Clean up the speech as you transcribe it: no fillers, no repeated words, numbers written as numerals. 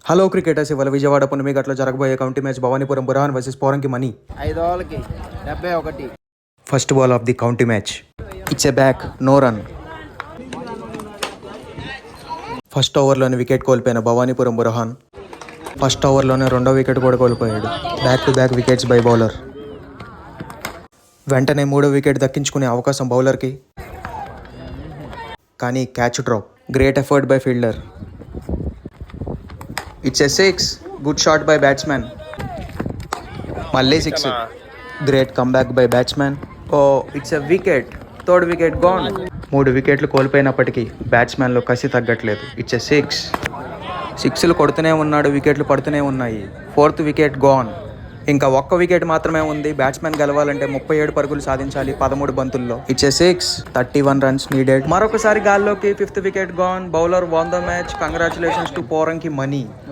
Hello cricketers, ఇవాళ విజయవాడ పున్నమిగట్లో జరగబోయే county match Bhavanipuram Burhan versus Poranki money. 5 ఓవర్లకి 71. First ball of the county match. It's a back, no run. First ఓవర్లోనే wicket కోల్పోయిన Bhavanipuram Burhan first ఓవర్లోనే రెండో వికెట్ కూడా కోల్పోయాడు. Back to back wickets by bowler. వెంటనే మూడో వికెట్ దక్కించుకునే అవకాశం బౌలర్కి, కానీ catch drop. Great effort by fielder. It's a 6. Good shot by batsmen. మళ్ళీ 6. Great comeback by batsmen. Oh, it's a wicket. Third wicket gone. 3 వికెట్లు కోల్పోయినప్పటికీ బ్యాట్స్మెన్లో కసి తగ్గట్లేదు. It's a 6. 6లు కొడుతూనే ఉన్నాడు, వికెట్లు పడుతూనే ఉన్నాయి. 4th wicket gone. ఇంకా ఒక్క వికెట్ మాత్రమే ఉంది. బ్యాట్స్మెన్ గెలవాలంటే 37 పరుగులు సాధించాలి 13 బంతుల్లో. It's a 6. 31 runs needed. మరొకసారి గాల్లోకి. 5th wicket gone. Bowler won the match. Congratulations to Poranki money.